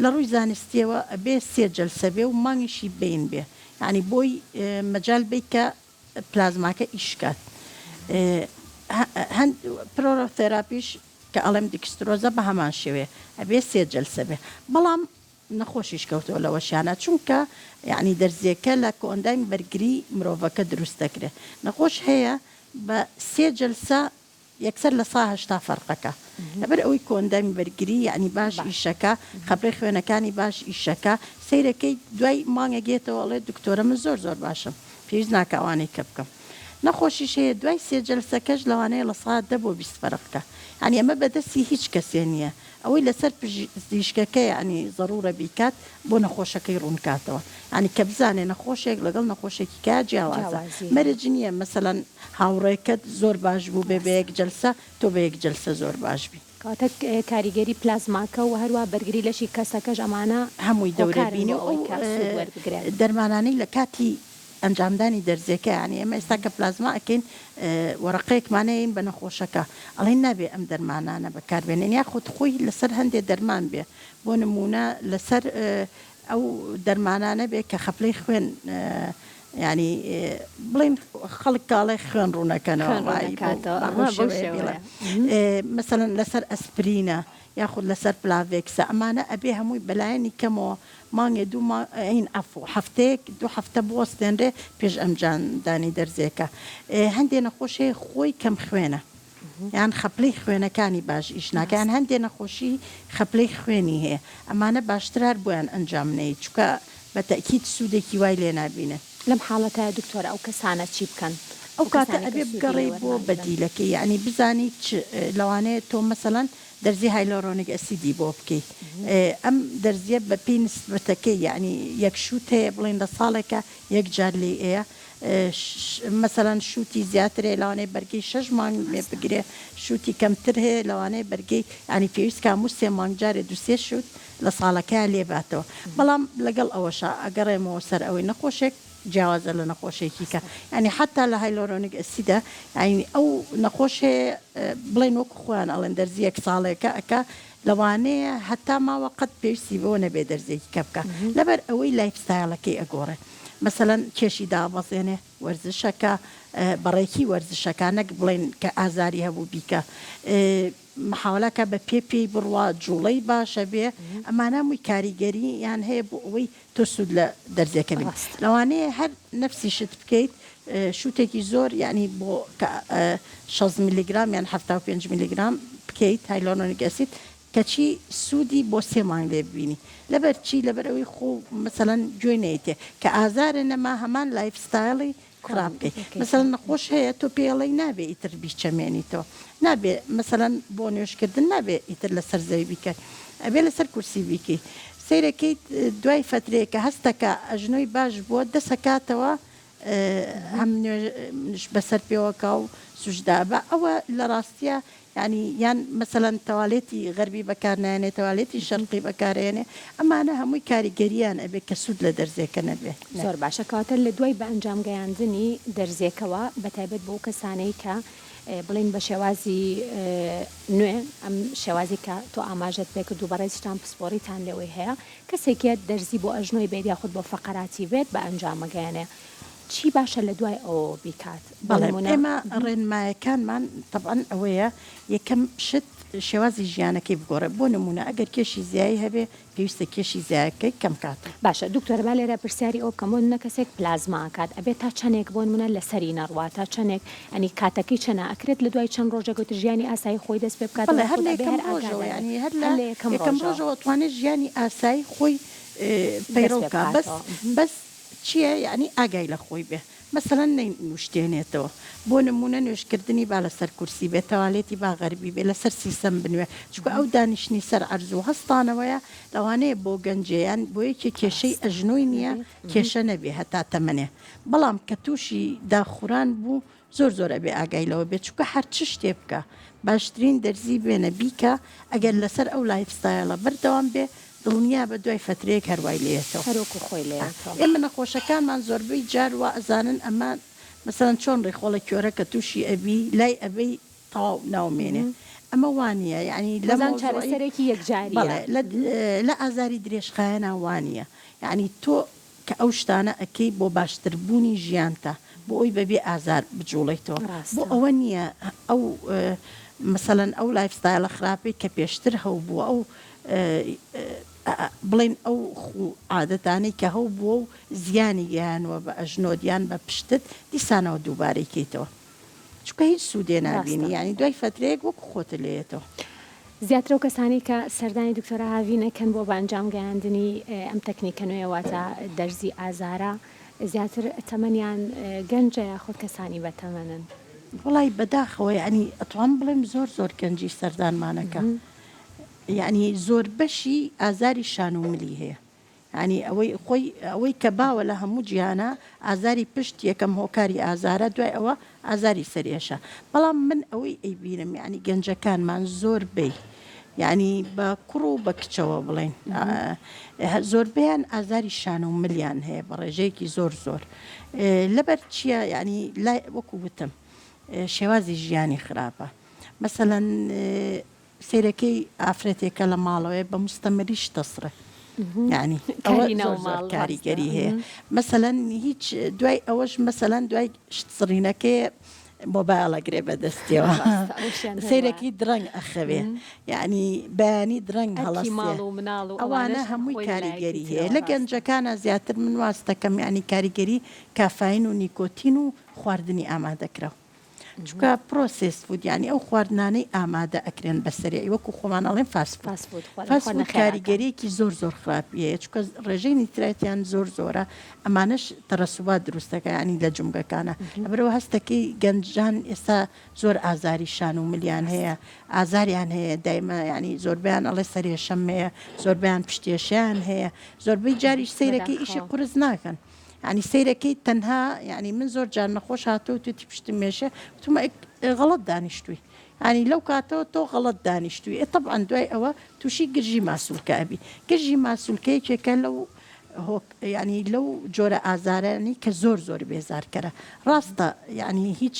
لە ڕووی زانستیەوە ئەبێ 3 جەلسە بێ و مانگیشی بین بێ ینی بۆی مەجال بیت کە پلازماکە ئیشکات پرۆرۆثێراپیش کە ئەڵێم دیکسترۆزە بە هەمان شێوێ ئەبێ 3 جەلسە بێ بەڵام نەخۆشیش کەوتەوە لە وەشیانە چونکە یعنی دەرزیەکە لە کۆندایم بەرگری مرۆڤەکە دروست دەکرێت نەخۆش هەیە بە 3 جلسە یەکسەر لە 180 فەرقەکە لەبەر ئەوەی کۆندامی بەرگری یعنی باش ئیشەکە خەبرەی خوێنەکانی باش ئیشەکە سیرەکەی دوای مانگەگێتەوە ئەڵێ دکتۆرە من زۆر باشم پێویست ناکە ئەوانەی کە بکەم نەخۆشیش هەیە دوای 3 جلسەکەش لەوانەیە لە 10 بۆ 20 فەرقەکە ینی ئەمە بەدەستی هیچ کەسێ نییە ئەوەی لەسەر پزیشکەکە ینی ضرورە بیکات بۆ نەخۆشەکەی ڕوونکاتەوە ینی کە بزانێ نەخۆشێک لەگەڵ نەخۆشێکی کا جیاوازە مەرج نییە مەسەڵەن هاوڕێکت زۆر باش بوو بە یەک جلسە تۆ بە یەک جلسە زۆر باش بی کاتە کاریگەری پلازماکە و هەروە بەرگری لەشی کەسەکەش ئەمانە هەمووی دەورەبینی دەرمانانەی لە کاتی ئەنجامدانی دەرزێکە ینی ئەمە ئێستا کە پلازما ئەکەین وەرەقەیەکمانەیەین بە نەخۆشەکە ئەڵێن نابێ ئەم دەرمانانە بەکاربێنێن یا خۆت خۆی لەسەر هەندێک دەرمان بێ بۆ نمونە لەسەر ئەو دەرمانانە بێ کە خەپلەی خوێن ینی بڵین خەڵک کاڵی خوێن ڕوونەکەنەوە مەسەڵەن لەسەر ئەسپرینە یاخود لەسەر پلاڤێکسە ئەمانە ئەبێ هەمووی بەلایەنی کەمەوە مانگێ این ئەفو هەفتەیەک 2 هەفتە بوەستێنرێ پێش ئەمجاندانی دەرزێکە هەندێک نەخۆشەیە خۆی کەم خوێنە یان خەپلەی خوێنەکانی باش ئیش ناکەیان هەندێک نەخۆشی خەپلەی خوێنی هەیە ئەمانە باشترار بۆیان ئەنجامنەی چکە بە تەکید سوودێکی وای لێ نابینێت لەم حاڵەتە دکتۆرە ئەو کەسانە چی بکەن ئەو کاتە ئەبێ بگەڕێ بۆ بەدیلەکەی یعنی بزانی لەوانەیە تۆ مەسەڵەن دەرزی هایلۆرۆنیک ئەسیدی بۆ بکەیت ئەم دەرزیە بە پێی نسبەتەکەی یعنی یەک شووت هەیە بڵێن لە ساڵێکە یەک جار لێ ئەیە مەسەڵەن شووتی زیاترێ لەوانەیە بەرگەی 6 مانگ لێ بگرێ شووتی کەمتر هەیە لەوانەیە بەرگەی ینی پێویست کاموو 3 مانگ جارێ 2 شووت لە ساڵەکە لێباتەوە بەڵام لەگەڵ ئەوەشە ئەگەڕێمەوە سەر ئەوەی نەخۆشێک جیاوازە لە نەخۆشێکی کە ینی حتا لە هایلۆرۆنیک ئەسیدە ینی ئەو نەخۆشێ بڵێن وەکو خۆیان ئەڵێن دەرزیەک ساڵێکە ئەکە لەوانەیە هەتا ماوە قەت پێویستی بۆ نەبێ دەرزێکی کە بکە لەبەر ئەوەی لایفستایلەکەی ئەگۆڕێ مەسەڵەن کێشی دابەزێنێ وەرزشەکە بەڕێکی وەرزشەکانەك بڵێن کە ئازاری هەبوو بیکە محاولەکە بە پێی بڕوا جوڵەی باشە بێ ئەمانە مووی کاریگەری یان هەیە بۆ ئەوەی تۆ سوود لە دەرزێکە بێت لەوانەیە هەر نەفسی شت بکەیت شوتێکی زۆر یعنی بۆ 6 میلیگرام یان 75 میلیگرام بکەیت هایلۆرۆنیک ئەسید کەچی سوودی بۆ 3 مانگ لێ ببینی لەبەر چی لەبەر ئەوەی خۆ مەسەڵەن گوێ نەیتێ کە ئازارە نەما هەمان لایفستایلی خراپ بکەیت مەسەڵەن نەخۆش هەیە تۆ پێڵی نابێ ئیتر بیچەمێنیتەوە نابێ مەسەڵەن بۆ نوێشکردن نابێ ئیتر لەسەر زەوی بیکەیت ئەبێ لەسەر کورسی بیکەیت سیرەکەیت دوای فترەیەکە هەستەکە ئەژنۆی باش بووە دەسەکاتەوە هەم بەسەر پێوەکە و سوژدا بە ئەوە لە ڕاستیە ینی یان مەسەڵەن تەواڵێتی غەربی بەکارنایێنێ تەواڵێتی شەرقی بەکارێنێ ئەمانە هەمووی کاریگەریان ئەبێ کە سوود لە دەرزێکە نەبێ زۆر باشە کاتە لە دوای بە ئەنجام گەیاندنی دەرزێکەوە بەتایبەت بۆ کەسانەی کە بڵین بە شێوازی نوێ ئەم شێوازی کە تۆ ئاماژت پێ کردو بە ڕێزتان پسپۆریتان لەوەی هەیە کەسێکێت دەرزی بۆ ئەژنۆی بێت یاخود بۆ فەقەراتی بێت بە ئەنجامەگەیانێ چی باشە لە دوای ئەوە بیکات ئێمە ڕێنمایەکانمان طبعاً ئەوەیە یەکەم شت شێوازی ژیانەکەی بگۆڕێ بۆ نمونە ئەگەر کێشی زیایی هەبێ پێویستە کێشی زیایەکەی کەم کات باشە دکتۆر با لێرە پرسیاری ئەو بکەم بۆ نە کەسێک پلازماکات ئەبێت تا چەندێک بۆ نمونە لەسەری نەڕوا تا چەندێک ئەنی کاتەکەی چەنە ئەکرێت لە دوای چەند ڕۆژێک ژیانی ئاسایی خۆی دەست پێ بکات هەر یەکەم ڕۆژەوە توانێت ژیانی ئاسایی خۆی پەیڕۆکە بەس چییە یعنی ئاگای لە خۆی بێ مەسەڵەن نوشتێنێتەوە بۆ نمونە نوێشکردنی با لەسەر کورسی بێت تەواڵێتی با غەربی بێ لەسەر سیسەم بنوێ چکە ئەو دانیشتنی سەر ئەرزوو هەستانەوەیە لەوانەیە بۆ گەنجیان بۆ یەکی کێشەی ئەژنۆی نییە کێشە نەبێ هەتا تەمەنێ بەڵام کە تووشی داخوران بوو زۆر ئەبێ ئاگایلەوە بێت چکە هەر چ شتێ بکە باشترین دەرزی بێنە بیکە ئەگەر لەسەر ئەو لایفستایلە بەردەوام بێ دڵنیا بە دوای فترەیەک هەروای لێتەوە هەروکو خۆی لێتەوە ئێمە نەخۆشەکانمان زۆربەی جار وا ئەزانن ئەمان مەسەڵەن چۆن ڕێخۆڵە کۆرە کە تووشی ئەبی لای ئەبەی تەواو ناومێنێ ئەمە وانە یعنی لەزان چارەسەرێکی یەکجاری لە ئازاری درێژخایەنە وانە یعنی تۆ کە ئەو شتانە ئەەکەی بۆ باشتربوونی ژیانتە بۆ ئەوی بەبێ ئازار بجوڵیتەوە بۆ ئەوە نییە ئەو مەسەڵەن ئەو لایفستایلە خراپەی کە پێشتر هەو بووە ئەو بڵێن ئەو عادەتانەی کە هەو بووە و زیانی گەیانوە بە ئەژنۆدیان بە پشتت دیسانەوە دووبارەیکەیتەوە چکە هیچ سوودێ نابینی ینی دوای فترەیەک وەکو خۆتە لێتەوە. زیاتر و کەسانی کە سەردانی دکتۆرە هاوینەکەن بۆ بەنجام گەیاندنی ئەم تەکنیکە نوێواتە دەرزی ئازارە زیاتر تەمەنیان گەنجە یاخود کەسانی بەتەمەنن؟ وڵی بەداخەوە ینی ئەتوان بڵێم زۆر گەنجی سەردانمانەکە یعنی زۆر بەشی ئازاری شان و ملی هەیە ینی ئەوەی کە باوە لە هەموو جیهانە ئازاری پشت یەکەم هۆکاری ئازارە دوای ئەوە ئازاری سەرێشە بەڵام من ئەوەی ئەیبینم ینی گەنجەکانمان زۆر بێ ینی بە کوڕ و بە کچەوە بڵێن زۆربیان ئازاری شان و ملیان هەیە بە ڕێژەیەکی زۆر لەبەر چییە ینی لای وەکو وتم شێوازی ژیانی خراپە مەسەلەن سیرەکەی ئافرەتێکە لە ماڵەوەی بە مستەمەریش دەسڕێ ینی ئەوە کاریگەری هەیە مەسەلەن هیچ دوای ئەوەش مەسەلەن دوای سڕینەکەی مۆبایڵەگرێ بەدەستیەوە سیرەکی درەنگ ئەخەوێ یعنی بەیانی درەنگ هەڵەسی ماڵ و مناڵ و ئەوانە هەمووی کاریگەری هەیە لە گەنجەکانە زیاتر من واستەکەم ینی کاریگەری کافین و نیکۆتین و خواردنی ئامادەکراوە چکە پرۆسس بود ینی ئەو خواردنانەی ئامادە ئەکرێن بەسەری وەکو خۆمانەڵێن فاسفود کاریگەریەکی زۆر خراپیەیە چکە ڕێژەی نیتراتیان زۆرە ئەمانش تەرەسوبات دروستەکە ینی لە جومگەکانە ئەبرەوە هەستەکەی گەنجان ئێستا زۆر ئازاری شان و ملیان هەیە ئازاریان هەیە دایمە ینی زۆربیان ئەڵێ سەرێشەم هەیە زۆربیان پشتێشیان هەیە زۆربەی جاریش سیرەکەی ئیشی قورس ناکەن ینی سیرەکەی تەنها ینی من زۆر جار نەخۆش هاتەوە توی پشتم مێشە تومە غەڵەت دانیشتووی ینی لەو کاتەوە تۆ غەڵەت دانیشتووی طبعاً دوای ئەوە تووشی گرژی ماسوولکە ئەبی گرژی ماسوولکەیەکێکە ینی لەو جۆرە ئازارانی کە زۆر بێزارکەرە ڕاستە ینی هیچ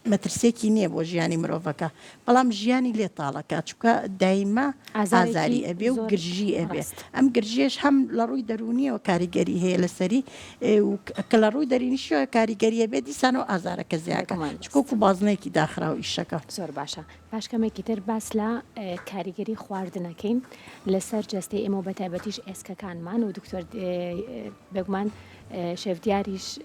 مەترسێکی نییە بۆ ژیانی مرۆڤەکە بەڵام ژیانی لێ تاڵەکە چکە دایمە ئازاری ئەبێ و گرژی ئەبێ ئەم گرژێش هەم لە ڕووی دەرونیەوە کاریگەری هەیە لەسەری کە لە ڕووی دەرینیشەوە کاریگەریە بێ دیسانەوە ئازارەکە زیاکە چکۆکو بازنێکی داخراو ئیشەکە زۆر باشە پاشکەمێکی تر باس لە کاریگەری خواردنەکەین لەسەر جەستی ئێمە بە تایبەتیش ئێسکەکانمان و دکتۆر بێگومان شێفدیاریش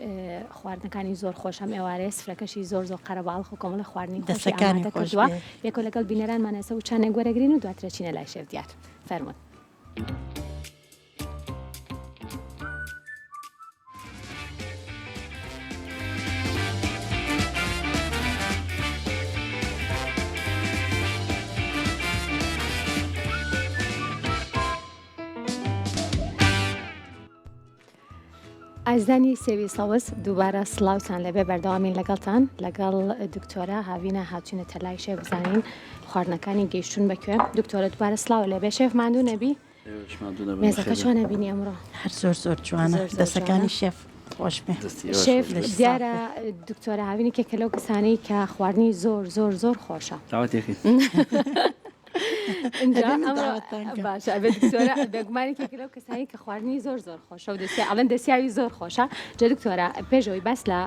خواردنەکانی زۆر خۆشەم ئێوارەیە سفرەکەشی زۆر قەرەباڵ خۆ کۆمەڵە خواردنی دەستەکانی کردووە بێکۆ لەگەڵ بینەرانمان ئێستا و چانێک وەرەگرین و دواترە چینە لای شێفدیار فەرموون. ئازانی سێوی سەوز دووبارە سڵاوتان لەبێ بەردەوامین لەگەڵتان لەگەڵ دکتۆرە هاوینە هاتوونە تەلای شێف بزانین خواردنەکانی گەیشتون بکوێ دکتۆرە دووبارە سڵاو لەبێ شێف ماندوو نەبی مێزەکە چۆن نەبینی ئەمڕۆ هەر زۆر جوانە دەستەکانی شێف خۆش بێ شێف دیارە دکتۆرە هاوینی کێکە لەو کەسانەی کە خواردنی زۆر خۆشە باشە دکتۆرە بێگومانێکی لەو کەسانی کە خواردنی زۆر خۆشە و ئەڵەن دەسیاوی زۆر خۆشە جە دکتۆرە پێشەوەی باس لە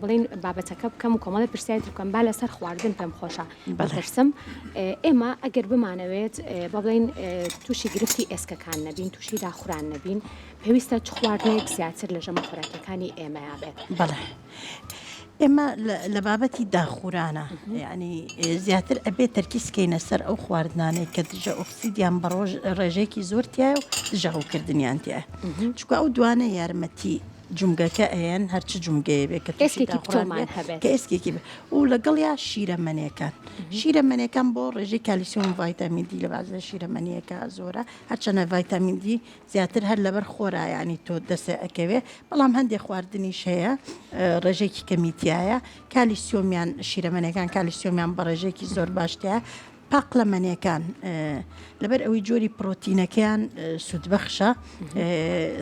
بڵین بابەتەکە بکەم و کۆمەڵی پرسیاری بکەم با لەسەر خواردن پێم خۆشە بەترسم ئێمە ئەگەر بمانەوێت بڵین تووشی گرفتی ئێسکەکان نەبین تووشی داخوران نەبین پێویستە چ خواردنێک زیاتر لە ژەمە خۆراکەکانی ئێمەیا بێت. بەڵێ ئێمە لە بابەتی داخورانە ینی زیاتر ئەبێ تەرکیزکەینە سەر ئەو خواردنانەی کە دژە ئۆکسیدیان بە ڕێژێکی زۆر تایە و دژەوکردنیان تایە چکە ئەو دوانە یارمەتی جومگەکە ئەیان هەرچ جومگەیە بێ کە کە ئێسکێکی بێ و لەگەڵ یا شیرەمەنیەکان بۆ ڕێژەی کالیسیۆم ڤایتامین دی لە بازە شیرەمەنیەکە زۆرە هەرچەنە ڤایتامین دی زیاتر هەر لەبەر خۆرایانی تۆ دەسێ ئەکەوێ بەڵام هەندێک خواردنیش هەیە ڕێژێکی کەمیتیایە کالیسیۆمیان شیرەمەنیەکان کالیسیۆمیان بە ڕێژێکی زۆر باشتەیە پاقلەمەنیەکان لەبەر ئەوەی جۆری پرۆتینەکەیان سوودبەخشە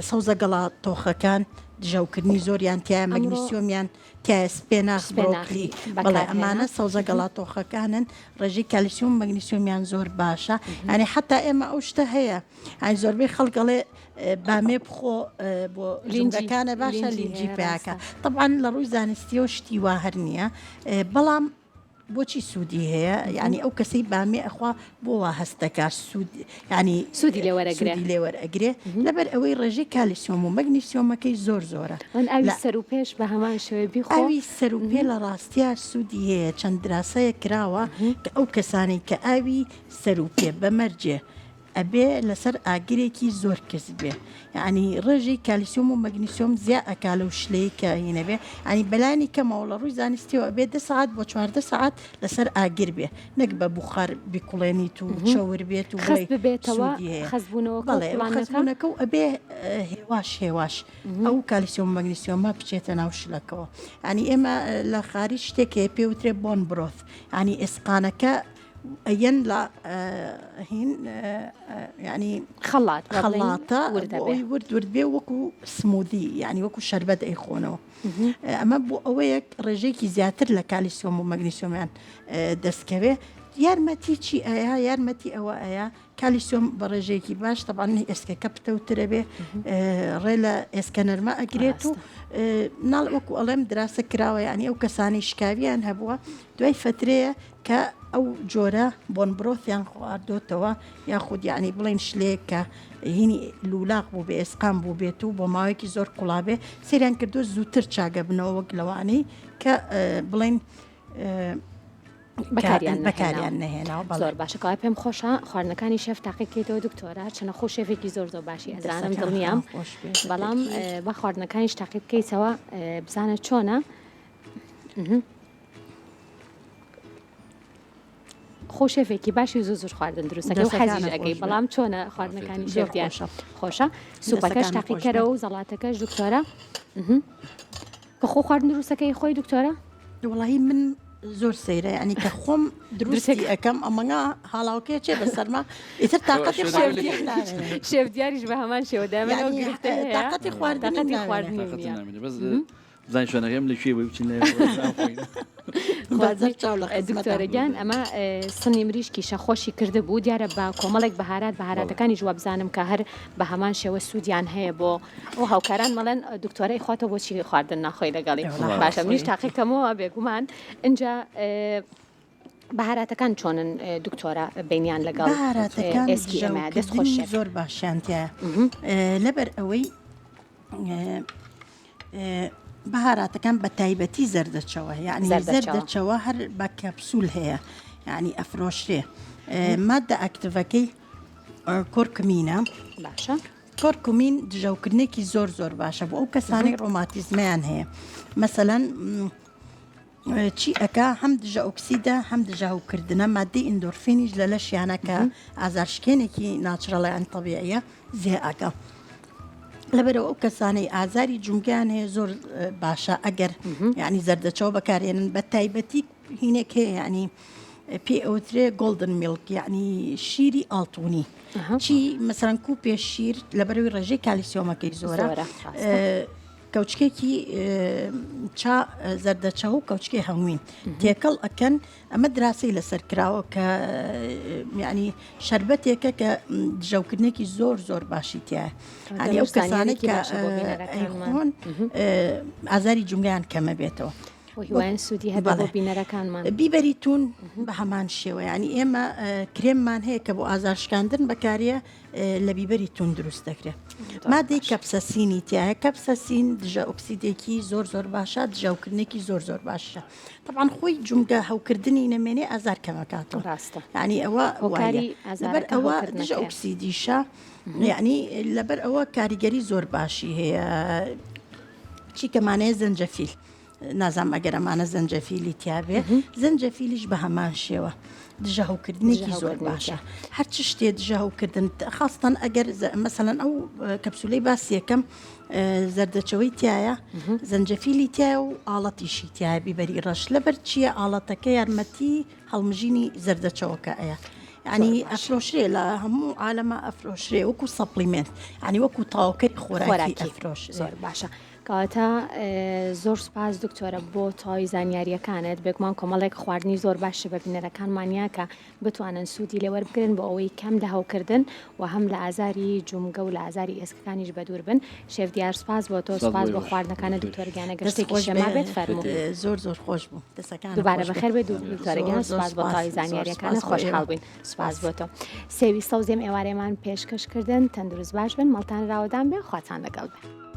سەوزە گەڵا تۆخەکان دژەوکردنی زۆریان تایە مەگنیسیۆمیان تایە سپێناخ بڕۆکلی بەڵێ ئەمانە سەوزە گەڵا تۆخەکانن ڕێژەی کالیسیۆم مەگنیسیۆمیان زۆر باشە ینی حتا ئێمە ئەو شتە هەیە ئەی زۆربەی خەڵگەڵێ بامێ بخۆ بۆ لینجەکانە باشە لینجی پیاکە طبعاً لە ڕووی زانستیەوە شتی وا هەر نییە بەڵام بۆچی سوودی هەیە یعنی ئەو کەسەی بامێ ئەخوا بۆ هەستەکە سوود ینی سوودی لێوەرەگرێ لەبەر ئەوەی ڕێژەی کالیسیۆم و مەگنیسیۆمەکەی زۆرە ئەوی سەر و پێش بە هەمان شێوە بیخۆ ئەوی سەر و پێ لە ڕاستیە سوودی هەیە چەند دراسەیە کراوە کە ئەو کەسانی کە ئاوی سەر و پێ بەمەرجێ ئەبێ لەسەر ئاگرێکی زۆر کەس بێ یعنی ڕێژەی کالیسیۆم و مەگنیسیۆم زیاد ئەکا لەو شلەیە کە هینە بێ ینی بەلانی کەمەوە لە ڕووی زانستیەوە بێ 10 ساعت بۆ 14 ساعت لەسەر ئاگر بێ نەک بە بوخار بیکوڵێنیت و چاور بێت و خەزبوونەوەکە و ئەبێ هێواش ئەو کالیسیۆم مەگنیسیۆمە بچێتە ناو شلەکەەوە ینی ئێمە لە خارج شتێکێ پێوترێ بۆن برۆث ینی ئێسقانەکە ئەەن لە هین ینی خەڵاتە ورد بێ وەکو سمودی ینی وەکو شەربەت ئەیخۆنەوە ئەمە بۆ ئەوەیەک ڕێژەیەکی زیاتر لە کالیسیۆم و مەگنیسیۆمیان دەستکەوێ یارمەتی چی ئەیە یارمەتی ئەوە ئەیە کالیسیۆم بە ڕێژەیەکی باش تەبانی ئێسکەکە پتەوترە بێ ڕێ لە ئێسکە نەرمە ئەگرێت و ناڵ وەکو ئەڵێم دراسە کراوە ینی ئەو کەسانی شکاویان هەبووە دوای فترەیە کە ئەو جۆرە بۆن برۆثیان خواردۆتەوە یاخود یعنی بڵین شلێک کە هینی لولاق بوو بێ ئێسقام بوو بێت و بۆ ماوەیەکی زۆر قوڵابێ سریان کردو زووتر چاگە بنەوە وەک لەوانەی کە بڵین بەکاریان نەهێناوە زۆر باشەکە پێم خۆشە خواردنەکانی شێف تاقیکەیتەوە دکتۆرە چەنە خۆ شێفێکی زۆر باشی ئەزانم دڵنیام بەڵام بە خواردنەکانیش تاقی بکەیتەوە بزانە چۆنە خۆ شێفێکی باشی زۆر خواردن دروستەکە و حەزیژەکەی بەڵام چۆنە خواردنەکانی شێفتیان خۆشە سوپەکەش تاقیکەرە و زەڵاتەکەش دکتۆرە کە خۆ خواردن دروستەکەی خۆی دکتۆرە وڵی من زۆر سەیرە ینی کە خۆم دروستی ئەەکەم ئەمەگا هاڵاوکێ چێ بەسەرما ئیتر تااقەتی شێفدیاریش بە هەمان شێوەدامەتاقەتی خواردنی زای شوێنەکەم لەکوێ بچین دکتۆرەگیان ئەمە سنی مریشکی شەخۆشی کرده بوو دیارە بە کۆمەڵێک بەهاراتەکانی جواب بزانم کە هەر بە هەمان شێوە سوودیان هەیە بۆ ئەو هاوکاران مەڵەن دکتۆرەی خۆتەوە بۆچی خواردن ناخۆی لەگەڵی باشە منیش تاقیکەمەوە بێگومان اینجا بەهاراتەکان چۆنن دکتۆرە بینیان لەگەڵ ئێسکی ئەمە دەست خۆش زۆر باشیانتیە لەبەر ئەوەی بەهاراتەکان بە تایبەتی زەردەچەوە یعنی زەردەچەوە هەر بە کەپسول هەیە یعنی ئەفرۆشرێ مادە ئاکتڤەکەی کۆرکمینە باشە کۆرکمین دژەوکردنێکی زۆر باشە بۆ ئەو کەسانی ڕۆماتیزمیان هەیە مەسەلەن چی ئەکا هەم دژە ئۆکسیدە هەم دژاوکردنە مادەی ئیندۆرفینیش لە لەشیانەکە ئازارشکێنێکی ناچڕەڵیان تەبیعیە زێ ئەکە لەبەرەوە ئەو کەسانەی ئازاری جونگیان هەیە زۆر باشە ئەگەر یعنی زەردەچەوە بەکارێنن بە تایبەتی هینێک هەیە ینی پێ ئەوترێ گۆڵدن میلک یعنی شیری ئاڵتونی چی مەسەرەن کوپێ شیر لەبەرەوەی ڕێژەی کالیسیۆمەکەی زۆرە کەوچکێکی چا زەردەچە و کەوچکێ هەمووین تێکەڵ ئەکەن ئەمە دراسی لەسەر کراوە کە یعنی شەربەتێکە کە دژەوکردنێکی زۆر باشی تایە ئەنی ئەو کەسانێک کە ئەیخۆن ئازاری جونگیان کەمە بێتەوە هیوایان سوودی هەبێ بۆ بینەرەکانمان بیبەریتون بە هەمان شێوە ینی ئێمە کرێممان هەیە کە بۆ ئازارشکاندن بەکاریە لە بیبەری تون دروست دەکرێت مادەی کەپسەسینی تایە کەپسەسین دژە ئۆکسیدێکی زۆر باشە دژەوکردنێکی زۆر باشە طبعاً خۆی جونگە هەوکردنی نەمێنێ ئازار کەمەکاتەوە ڕاستە ینی ئەوە لەبەر ئەوە دژە ئۆکسیدیشە یعنی لەبەر ئەوە کاریگەری زۆر باشی هەیە چی کەمانەیە زەنجەفیل نازام ئەگەر ئەمانە زەنجەفیلی تیاابێ زەنجەفیلیش بە هەمان شێوە دژەهوکردنێکی زۆر باشە هەرچ شتێ دژەهوکردن خاستان ئەگەر مەسەلەن ئەو کەپسولەی باسی یەکەم زەردەچەوەی تایە زەنجەفیلی تایە و ئاڵەتیشی تایە بیبەری ڕەش لەبەر چییە ئاڵەتەکە یارمەتی هەڵمژینی زەردەچەوەکە ئەیە ینی ئەفرۆشرێ لە هەموو عالەمە ئەفرۆشرێ وەکو سەپلیمنت ینی وەکو تاوکەی خۆراکی ئەفرۆش زۆر باشە کەواتە زۆر سوپاس دکتۆرە بۆ تەواوی زانیاریەکانت بێگومان کۆمەڵێک خواردنی زۆر باشە بە بینەرەکانمانیا کە بتوانن سوودی لێوەربگرن بۆ ئەوەی کەم لە هەوکردن و هەم لە ئازاری جومگە و لە ئازاری ئێسکەکانیش بەدوور بن. شێف دیار سوپاس بۆ تۆ، سوپاس بۆ خواردنەکانە دکتۆرگیانە گەشتێکی شەما بێت فەرموو. زۆر زۆر خۆش بوو دەستەکان دووبارە بەخێر بێت دکتۆرگیان، سوپاس بۆ تەواوی زانیاریەکانە، خۆشحاڵ بووین. سوپاس بۆ تۆ. سێویستە و زێم ئێوارەیەمان پێشکەشکردن، تەندروست باش بن، مەڵتان راوەدان بێ، خواتان لەگەڵ بێ.